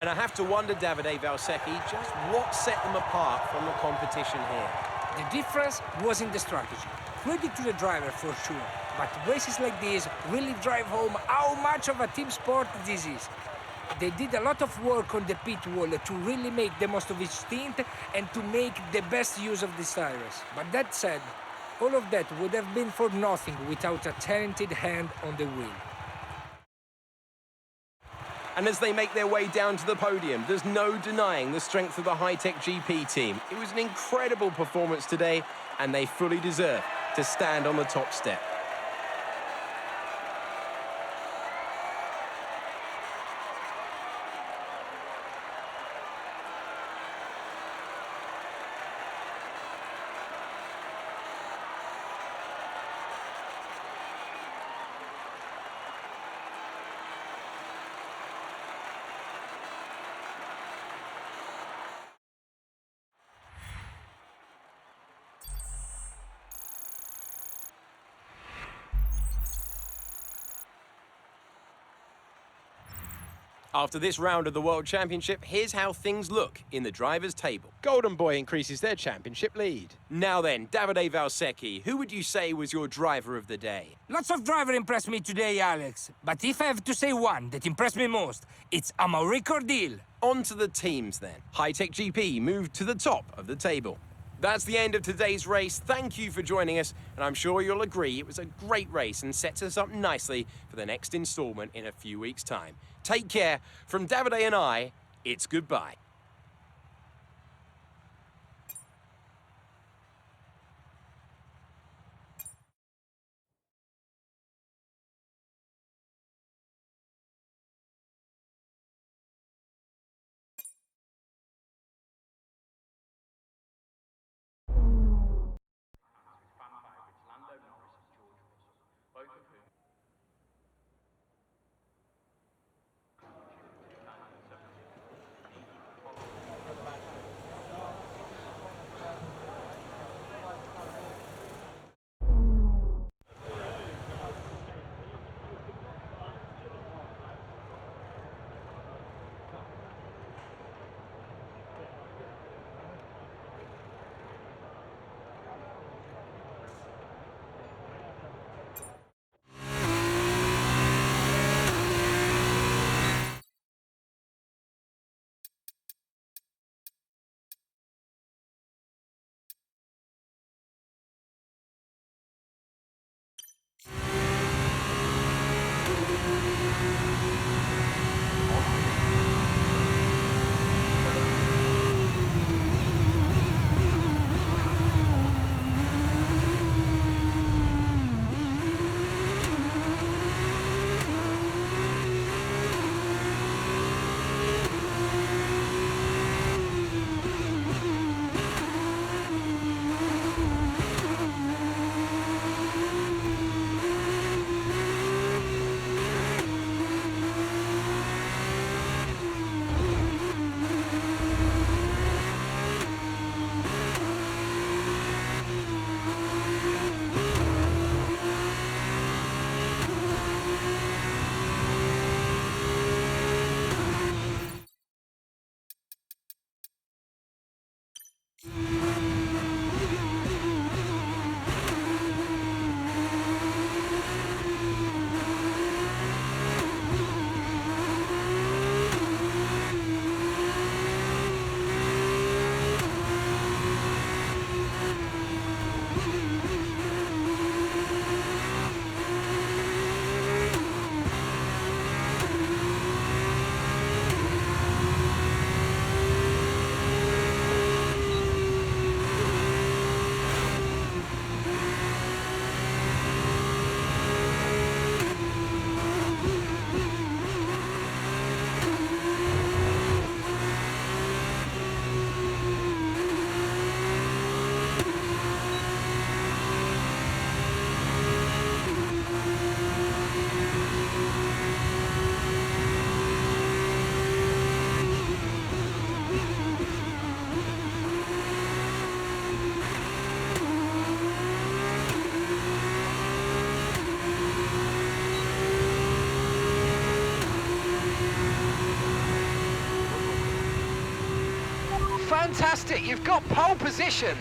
And I have to wonder, Davide Valsecchi, just what set them apart from the competition here. The difference was in the strategy. Credit to the driver for sure, but races like this really drive home how much of a team sport this is. They did a lot of work on the pit wall to really make the most of each stint and to make the best use of the tires. But that said, all of that would have been for nothing without a talented hand on the wheel. And as they make their way down to the podium, there's no denying the strength of the high-tech GP team. It was an incredible performance today, and they fully deserve to stand on the top step. After this round of the World Championship, here's how things look in the drivers' table. Golden Boy increases their championship lead. Now then, Davide Valsecchi, who would you say was your driver of the day? Lots of drivers impressed me today, Alex. But if I have to say one that impressed me most, it's Amaury Cordil. On to the teams then. High-Tech GP moved to the top of the table. That's the end of today's race. Thank you for joining us, and I'm sure you'll agree it was a great race and sets us up nicely for the next instalment in a few weeks' time. Take care. From Davide and I, it's goodbye. fantastic! You've got pole position!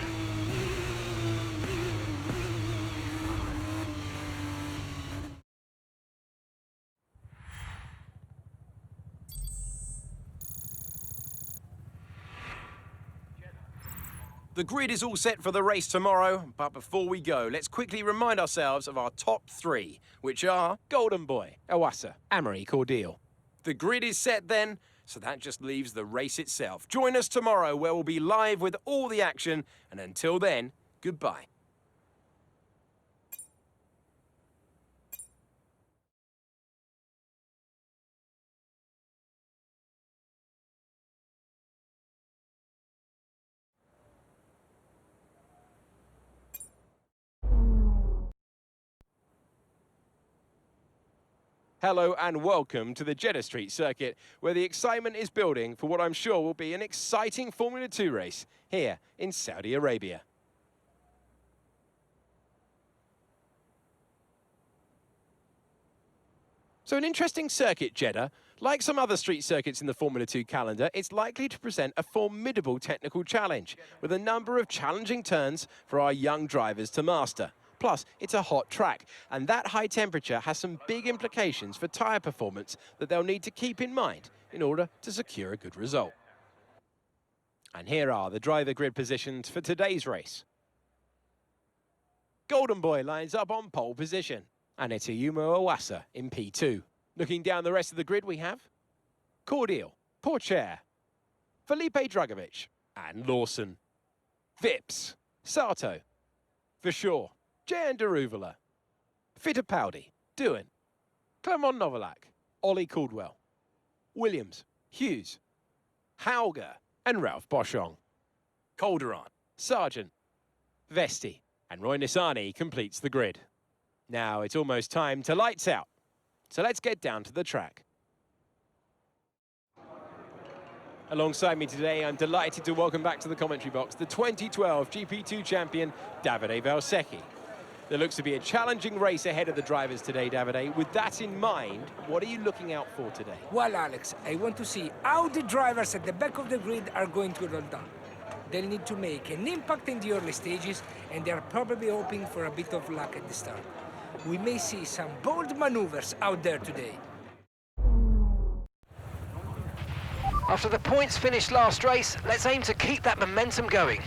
The grid is all set for the race tomorrow, but before we go, let's quickly remind ourselves of our top three, which are... Golden Boy, Awassa, Amory Cordial. The grid is set then, so that just leaves the race itself. Join us tomorrow where we'll be live with all the action, and until then, goodbye. Hello and welcome to the Jeddah Street circuit, where the excitement is building for what I'm sure will be an exciting Formula 2 race here in Saudi Arabia. So an interesting circuit, Jeddah. Like some other street circuits in the Formula 2 calendar, it's likely to present a formidable technical challenge, with a number of challenging turns for our young drivers to master. Plus, it's a hot track, and that high temperature has some big implications for tyre performance that they'll need to keep in mind in order to secure a good result. And here are the driver grid positions for today's race. Golden Boy lines up on pole position, and it's Ayumu Awassa in P2. Looking down the rest of the grid, we have Cordial, Pourchaire, Felipe Drugovich, and Lawson. Vips, Sato, Vershaw, Jan Deruvala, Fittipaldi, Doohan, Clement Novalak, Ollie Caldwell, Williams, Hughes, Hauger, and Ralph Boschong. Calderon, Sargent, Vesti, and Roy Nissany completes the grid. Now it's almost time to lights out. So let's get down to the track. Alongside me today, I'm delighted to welcome back to the commentary box the 2012 GP2 champion, Davide Valsecchi. There looks to be a challenging race ahead of the drivers today, Davide. With that in mind, what are you looking out for today? Well, Alex, I want to see how the drivers at the back of the grid are going to roll down. They'll need to make an impact in the early stages, and they're probably hoping for a bit of luck at the start. We may see some bold maneuvers out there today. After the points finished last race, let's aim to keep that momentum going.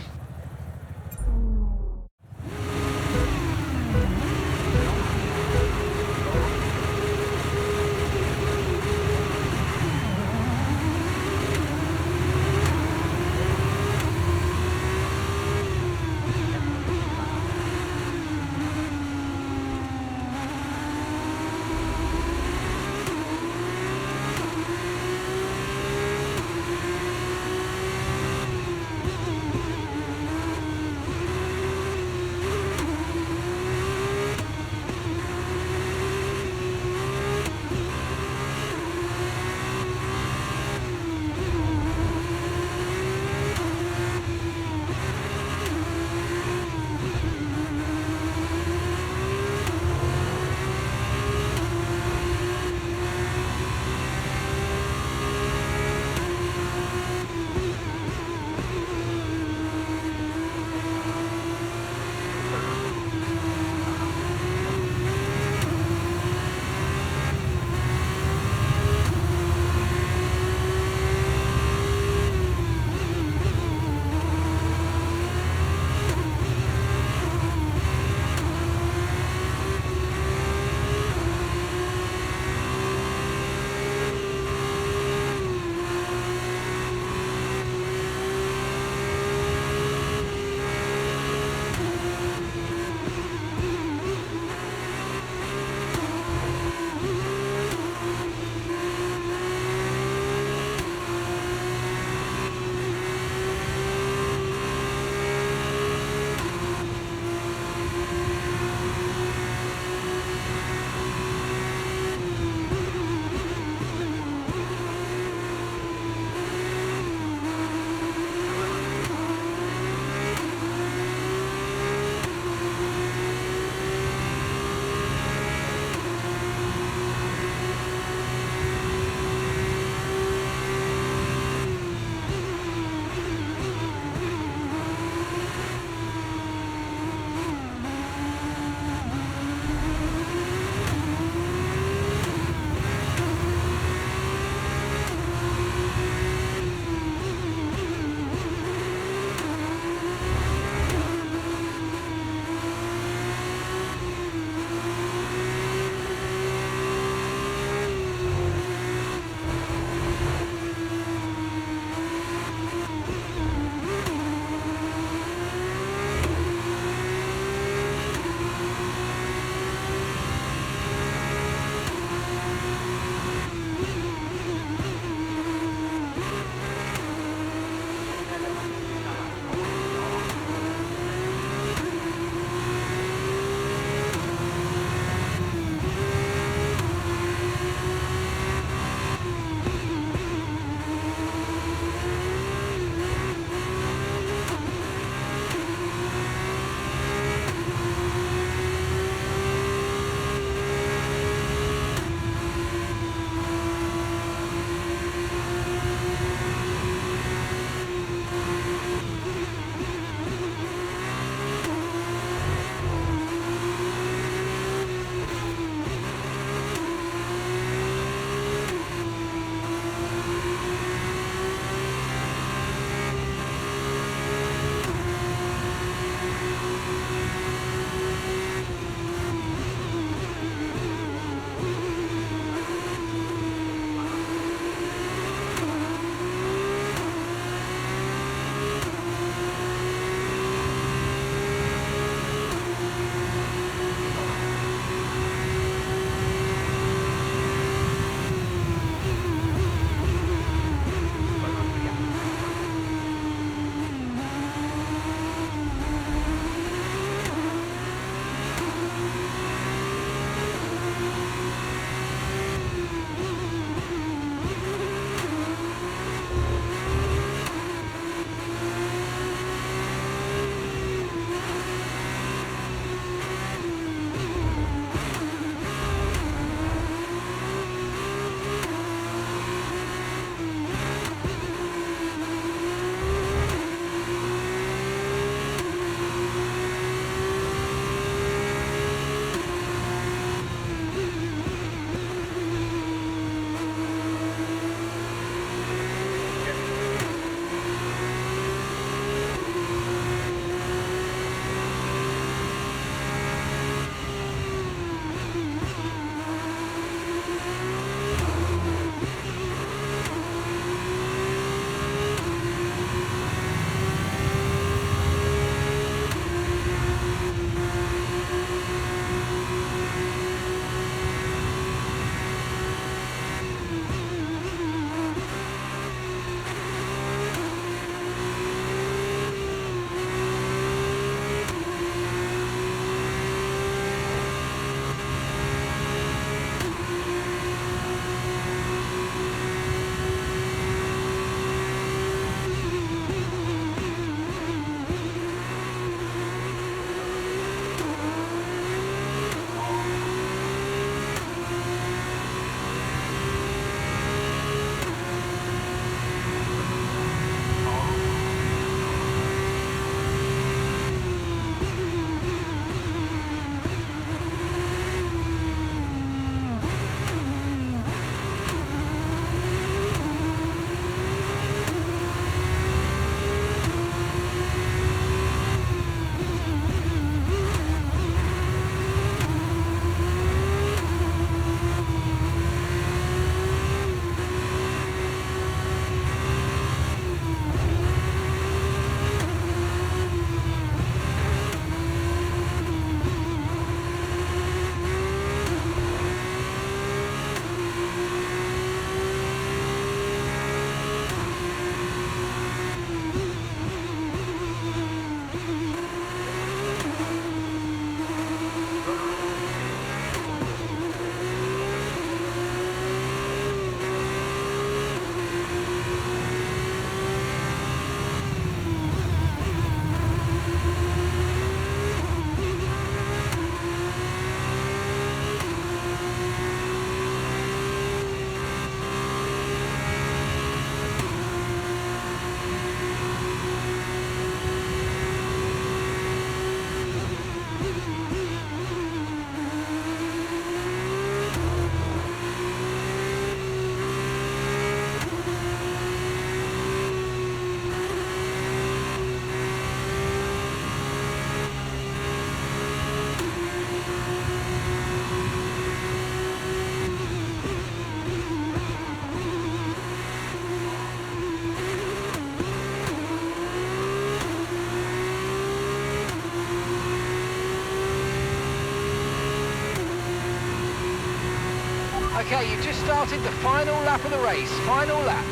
Okay, you've just started the final lap of the race. Final lap.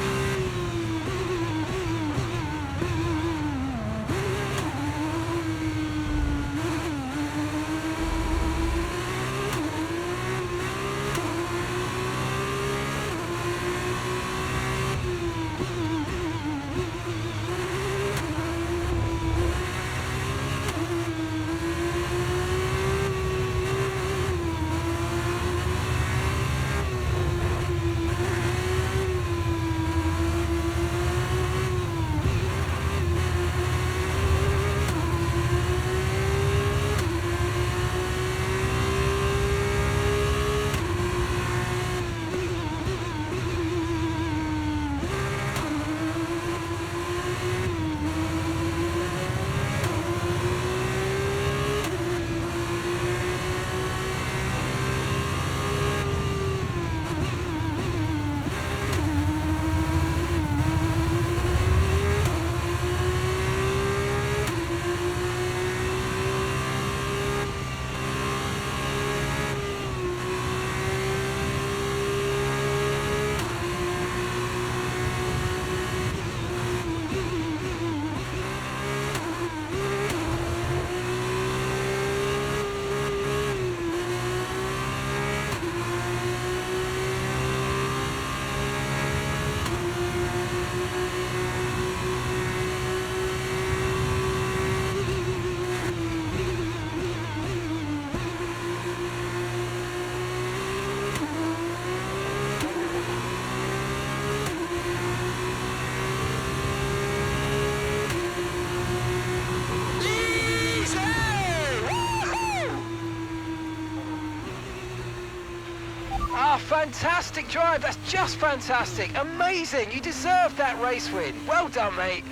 Ah, fantastic drive. That's just fantastic. Amazing. You deserved that race win. Well done, mate.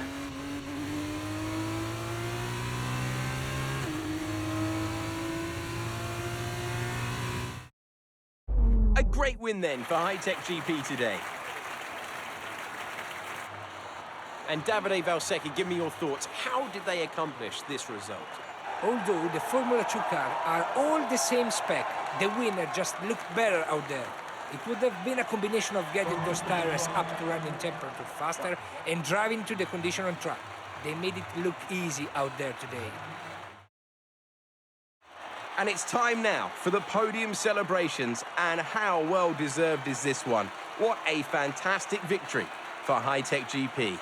A great win then for High-Tech GP today. And Davide Valsecchi, give me your thoughts. How did they accomplish this result? Although the Formula 2 cars are all the same spec, the winner just looked better out there. It would have been a combination of getting those tires up to running temperature faster and driving to the condition on track. They made it look easy out there today. And it's time now for the podium celebrations, and how well deserved is this one? What a fantastic victory for High-Tech GP.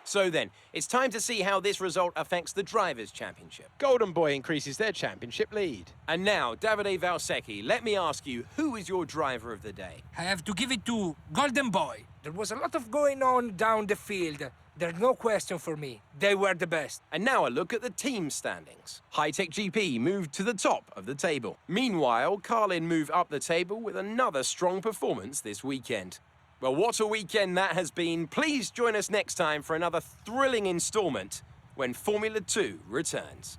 So then, it's time to see how this result affects the Drivers' Championship. Golden Boy increases their championship lead. And now, Davide Valsecchi, let me ask you, who is your driver of the day? I have to give it to Golden Boy. There was a lot of going on down the field. There's no question for me. They were the best. And now a look at the team standings. High-Tech GP moved to the top of the table. Meanwhile, Carlin moved up the table with another strong performance this weekend. Well, what a weekend that has been. Please join us next time for another thrilling installment when Formula 2 returns.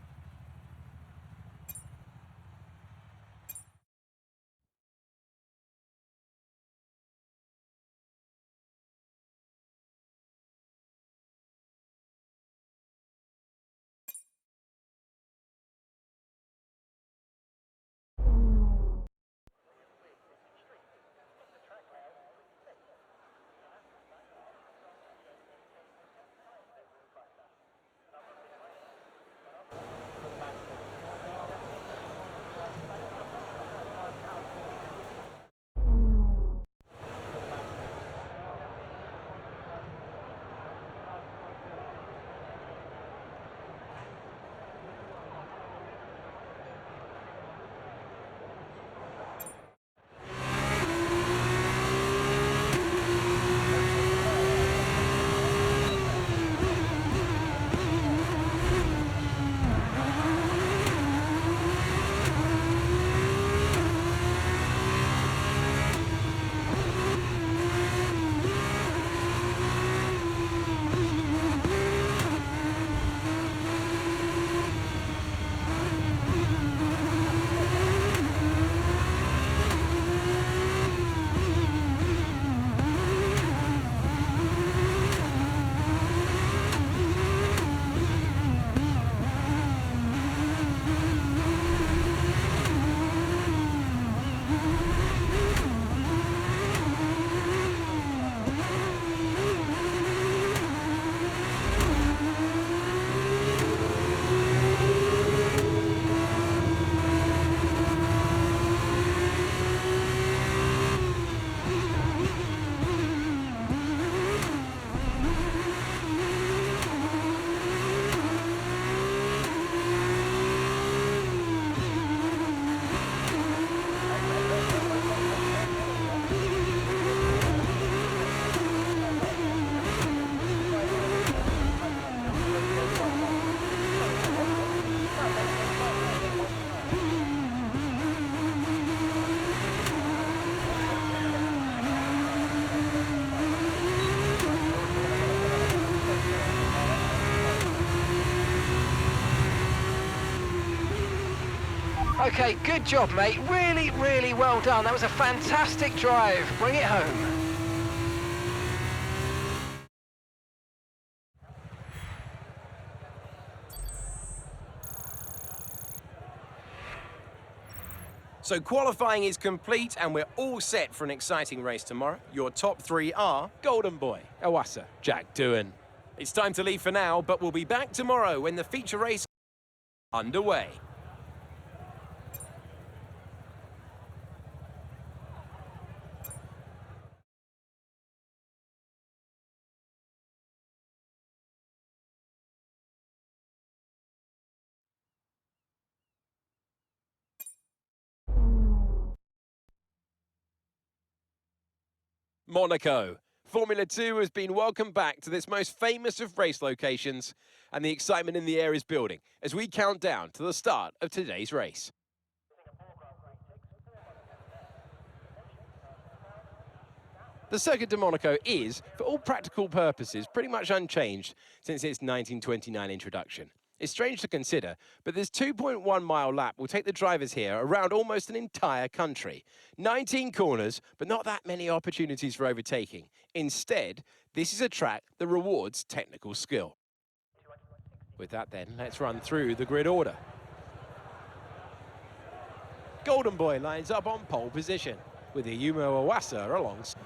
Okay, good job, mate. Really, really well done. That was a fantastic drive. Bring it home. So qualifying is complete and we're all set for an exciting race tomorrow. Your top three are... Golden Boy, Awasa, Jack Doohan. It's time to leave for now, but we'll be back tomorrow when the feature race is underway. Monaco. Formula 2 has been welcomed back to this most famous of race locations, and the excitement in the air is building as we count down to the start of today's race. The Circuit de Monaco is, for all practical purposes, pretty much unchanged since its 1929 introduction. It's strange to consider, but this 2.1-mile lap will take the drivers here around almost an entire country. 19 corners, but not that many opportunities for overtaking. Instead, this is a track that rewards technical skill. With that then, let's run through the grid order. Golden Boy lines up on pole position, with Ayumu Iwasa alongside.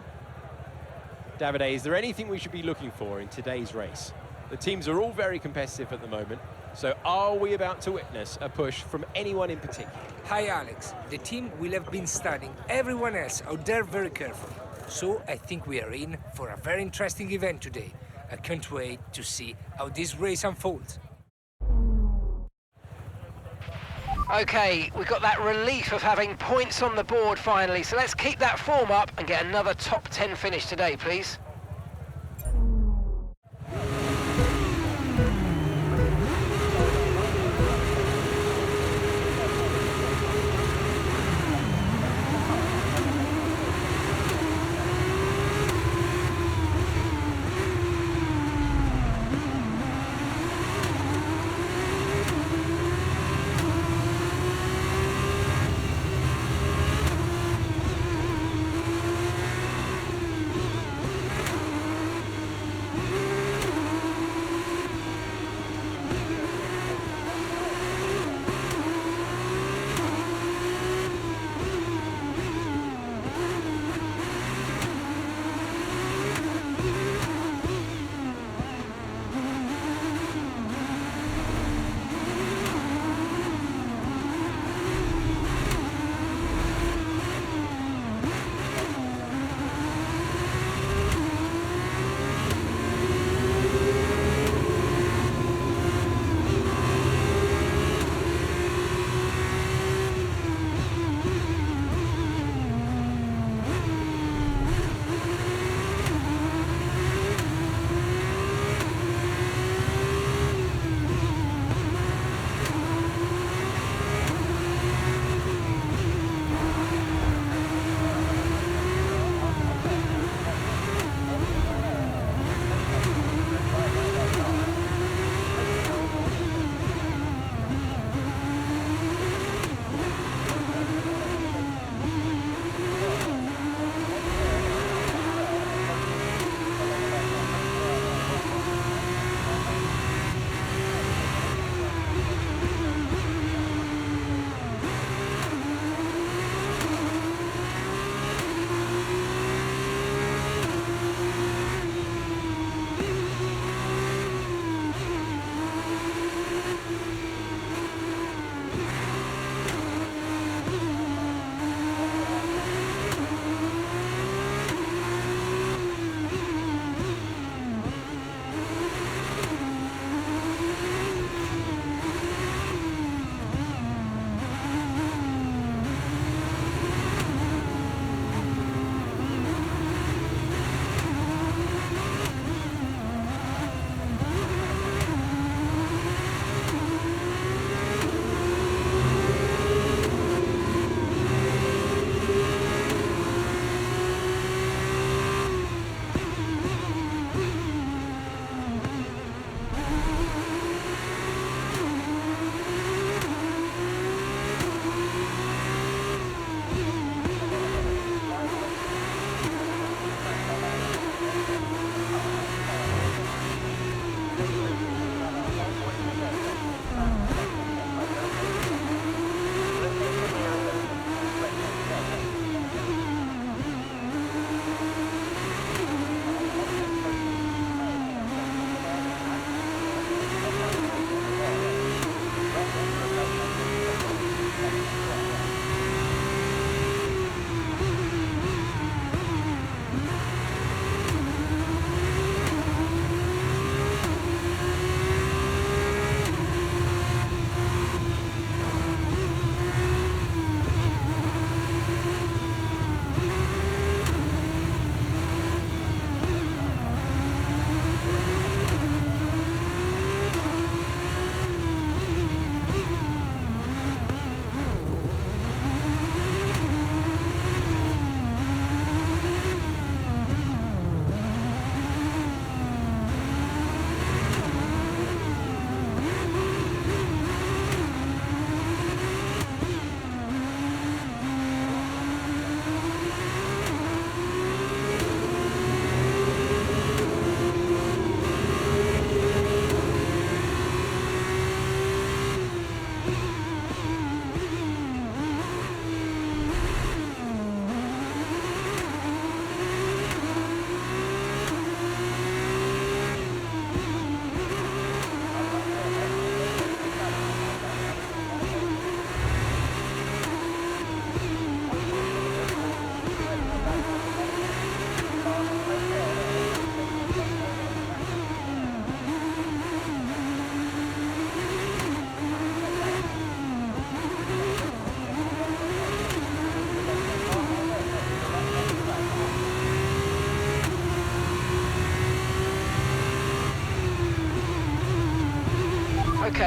Davide, is there anything we should be looking for in today's race? The teams are all very competitive at the moment, so are we about to witness a push from anyone in particular? Hi, Alex. The team will have been studying everyone else out there very carefully. So I think we are in for a very interesting event today. I can't wait to see how this race unfolds. Okay, we've got that relief of having points on the board finally, so let's keep that form up and get another top 10 finish today, please.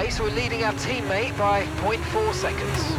Okay, so we're leading our teammate by 0.4 seconds.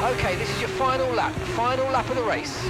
Okay, this is your final lap of the race.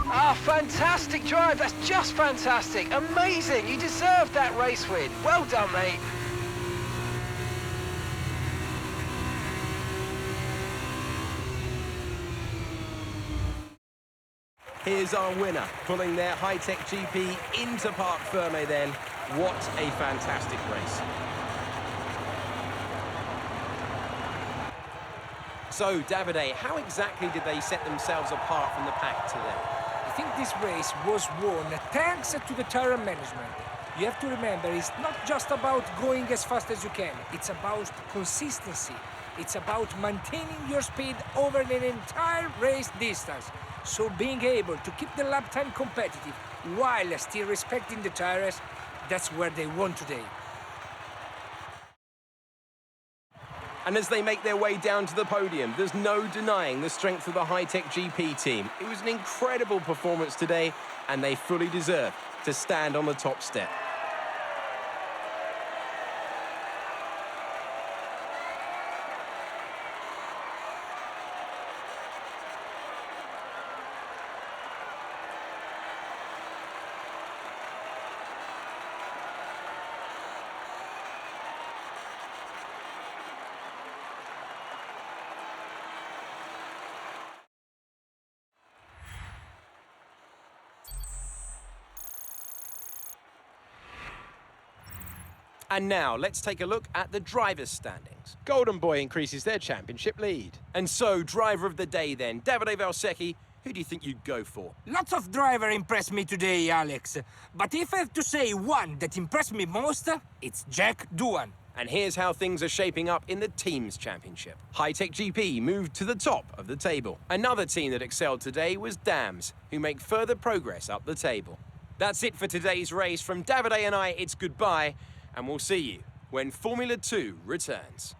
Ah, fantastic drive. That's just fantastic. Amazing. You deserved that race win. Well done, mate. Here's our winner, pulling their high-tech GP into Parc Fermé then. What a fantastic race. So, Davide, how exactly did they set themselves apart from the pack today? I think this race was won thanks to the tire management. You have to remember, it's not just about going as fast as you can. It's about consistency. It's about maintaining your speed over an entire race distance. So being able to keep the lap time competitive while still respecting the tires, that's where they won today. And as they make their way down to the podium, there's no denying the strength of the high-tech GP team. It was an incredible performance today, and they fully deserve to stand on the top step. And now, let's take a look at the drivers' standings. Golden Boy increases their championship lead. And so, driver of the day then, Davide Valsecchi, who do you think you'd go for? Lots of driver impressed me today, Alex. But if I have to say one that impressed me most, it's Jack Doohan. And here's how things are shaping up in the Teams Championship. High-Tech GP moved to the top of the table. Another team that excelled today was Dams, who make further progress up the table. That's it for today's race. From Davide and I, it's goodbye, and we'll see you when Formula 2 returns.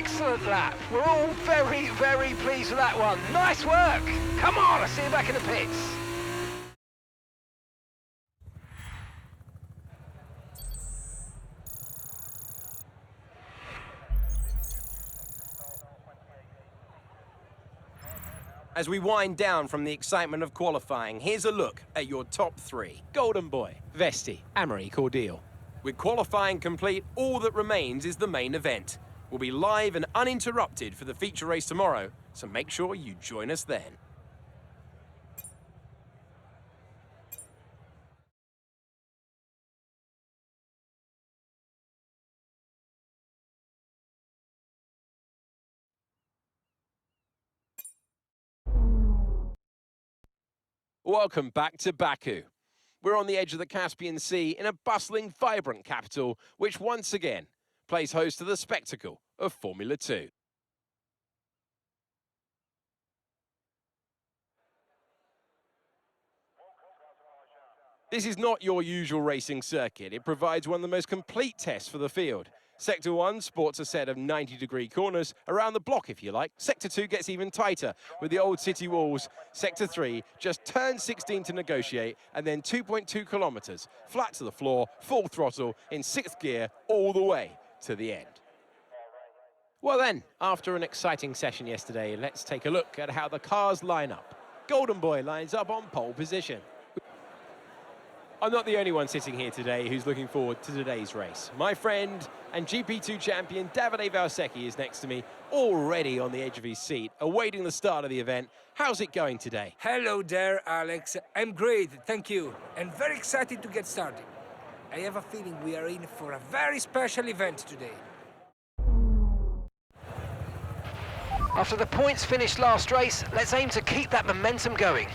Excellent lap. We're all very, very pleased with that one. Nice work. Come on, I'll see you back in the pits. As we wind down from the excitement of qualifying, here's a look at your top three. Golden Boy, Vesti, Amory Cordial. With qualifying complete, all that remains is the main event. We'll be live and uninterrupted for the feature race tomorrow, so make sure you join us then. Welcome back to Baku. We're on the edge of the Caspian Sea in a bustling, vibrant capital, which once again plays host to the spectacle of Formula 2. This is not your usual racing circuit. It provides one of the most complete tests for the field. Sector 1 sports a set of 90-degree corners around the block, if you like. Sector 2 gets even tighter with the old city walls. Sector 3 just turns 16 to negotiate, and then 2.2 kilometers, flat to the floor, full throttle, in 6th gear, all the way to the end. Well then, after an exciting session yesterday, let's take a look at how the cars line up. Golden Boy lines up on pole position. I'm not the only one sitting here today who's looking forward to today's race. My friend and GP2 champion Davide Valsecchi is next to me, already on the edge of his seat, awaiting the start of the event. How's it going today? Hello there, Alex. I'm great, thank you, and very excited to get started. I have a feeling we are in for a very special event today. After the points finished last race, let's aim to keep that momentum going.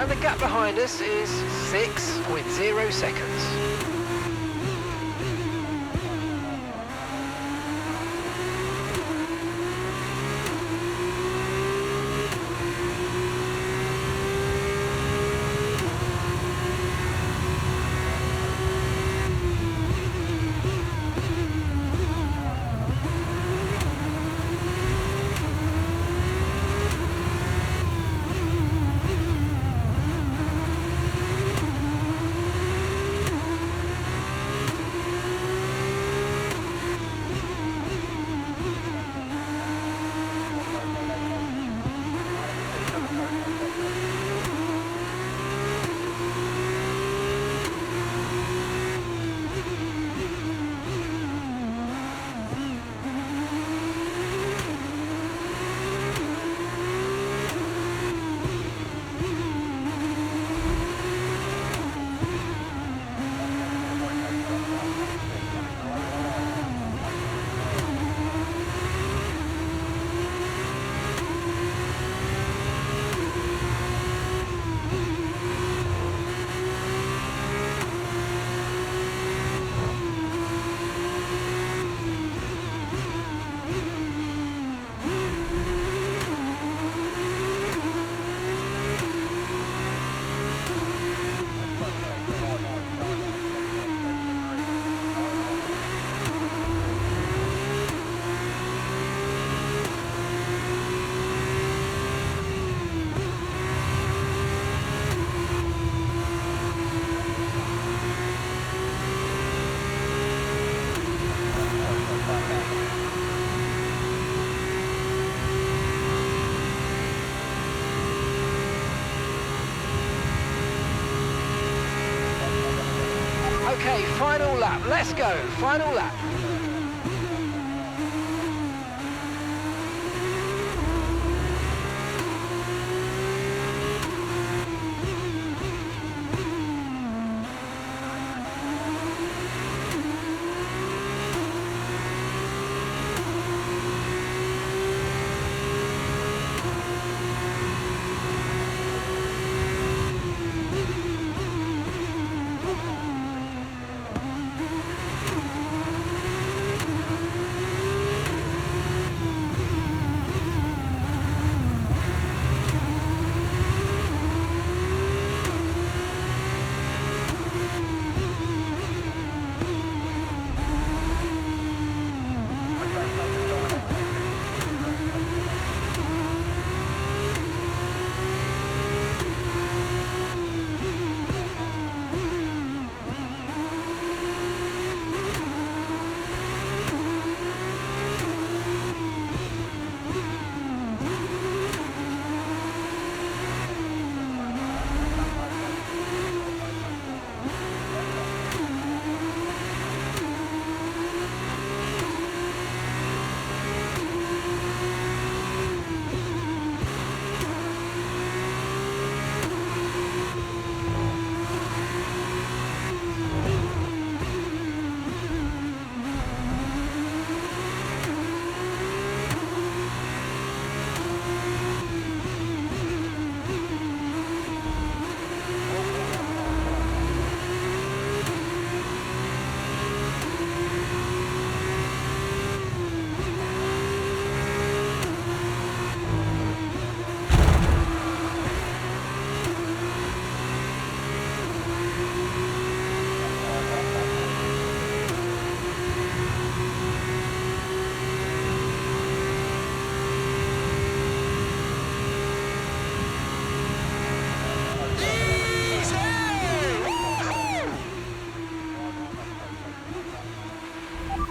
And the gap behind us is 6.0 seconds. Okay, final lap. Let's go. Final lap.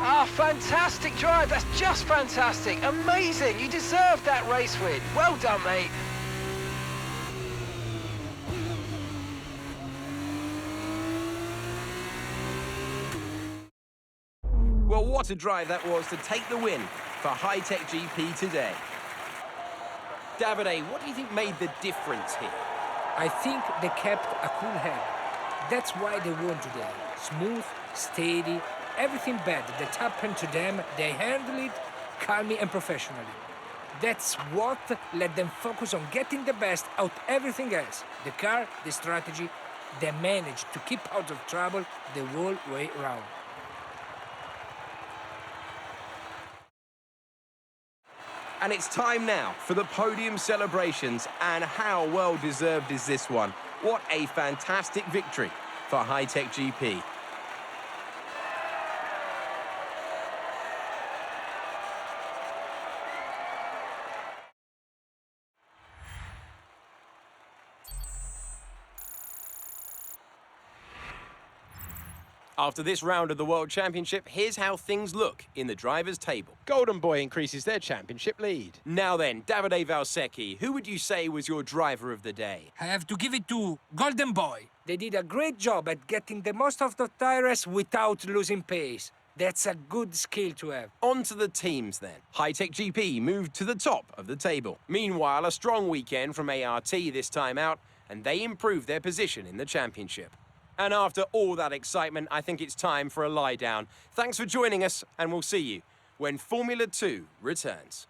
Ah, fantastic drive. That's just fantastic. Amazing. You deserved that race win. Well done, mate. Well, what a drive that was to take the win for High Tech GP today. Davide, what do you think made the difference here? I think they kept a cool head. That's why they won today. Smooth, steady, everything bad that happened to them, they handled it calmly and professionally. That's what let them focus on getting the best out everything else. The car, the strategy, they managed to keep out of trouble the whole way round. And it's time now for the podium celebrations, and how well deserved is this one? What a fantastic victory for High-Tech GP. After this round of the World Championship, here's how things look in the drivers' table. Golden Boy increases their championship lead. Now then, Davide Valsecchi, who would you say was your driver of the day? I have to give it to Golden Boy. They did a great job at getting the most out of tires without losing pace. That's a good skill to have. On to the teams then. High-Tech GP moved to the top of the table. Meanwhile, a strong weekend from ART this time out, and they improved their position in the championship. And after all that excitement, I think it's time for a lie down. Thanks for joining us, and we'll see you when Formula 2 returns.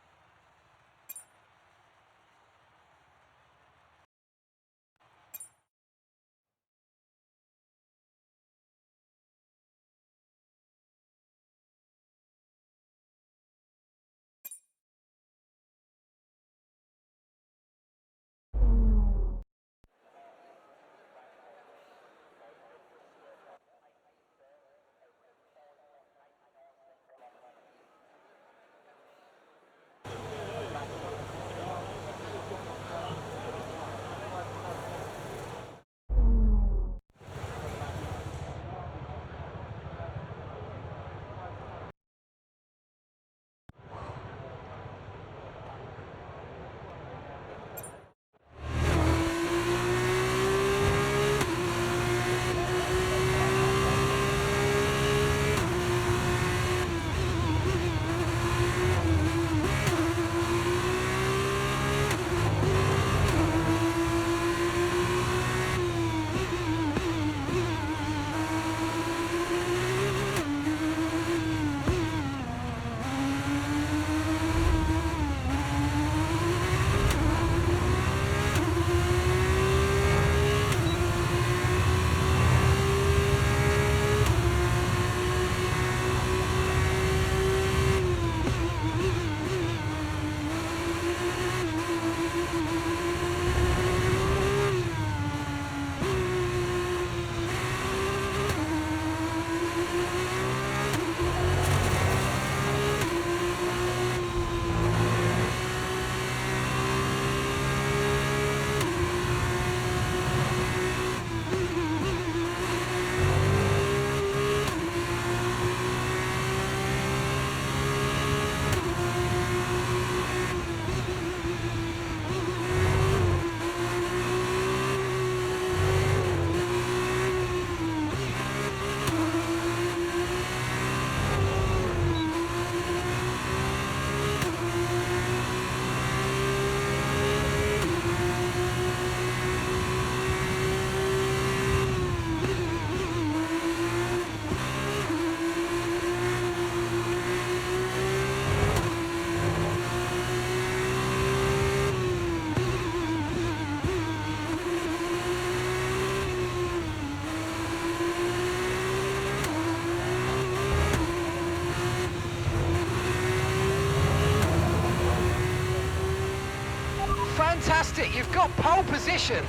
Fantastic, you've got pole position.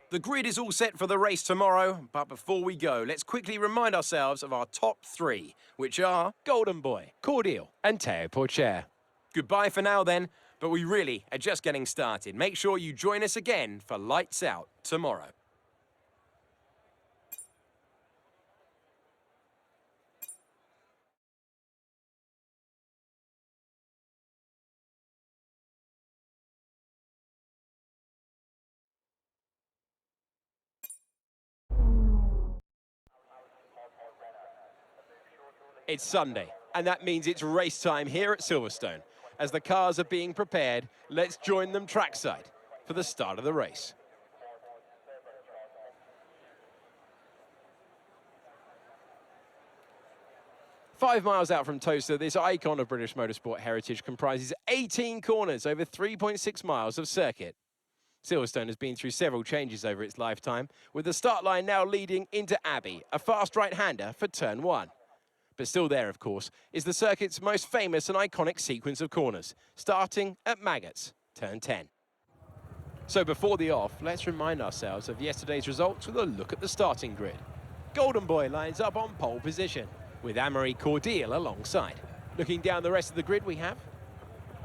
The grid is all set for the race tomorrow, but before we go, let's quickly remind ourselves of our top three, which are Golden Boy, Cordial, and Teo Porcher. goodbye for now then, but we really are just getting started. Make sure you join us again for Lights Out tomorrow. It's Sunday, and that means it's race time here at Silverstone. As the cars are being prepared, let's join them trackside for the start of the race. Five miles out from Tosa, this icon of British motorsport heritage comprises 18 corners over 3.6 miles of circuit. Silverstone has been through several changes over its lifetime, with the start line now leading into Abbey, a fast right-hander for turn 1. But still there, of course, is the circuit's most famous and iconic sequence of corners, starting at Maggots, turn 10. So before the off, let's remind ourselves of yesterday's results with a look at the starting grid. Golden Boy lines up on pole position, with Amaury Cordial alongside. Looking down the rest of the grid, we have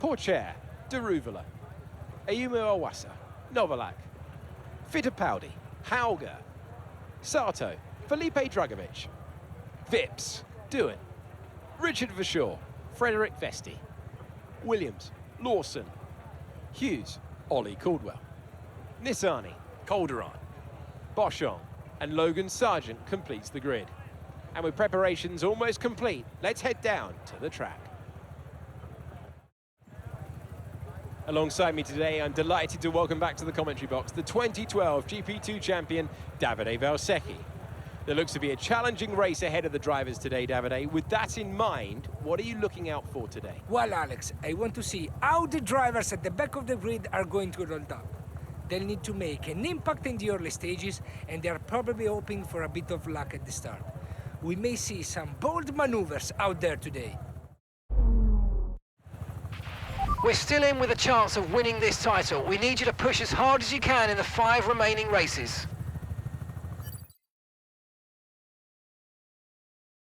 Pourchaire, De Ruvela, Ayumu Iwasa, Novalak, Fittipaldi, Hauger, Sato, Felipe Drugovich, Vips, Doohan, Richard Verschoor, Frederick Vesti, Williams, Lawson, Hughes, Ollie Caldwell, Nissani, Calderon, Boschon, and Logan Sargent completes the grid. And with preparations almost complete, let's head down to the track. Alongside me today, I'm delighted to welcome back to the commentary box the 2012 GP2 champion, Davide Valsecchi. There looks to be a challenging race ahead of the drivers today, Davide. With that in mind, what are you looking out for today? Well, Alex, I want to see how the drivers at the back of the grid are going to roll up. They'll need to make an impact in the early stages, and they're probably hoping for a bit of luck at the start. We may see some bold maneuvers out there today. We're still in with a chance of winning this title. We need you to push as hard as you can in the 5 remaining races.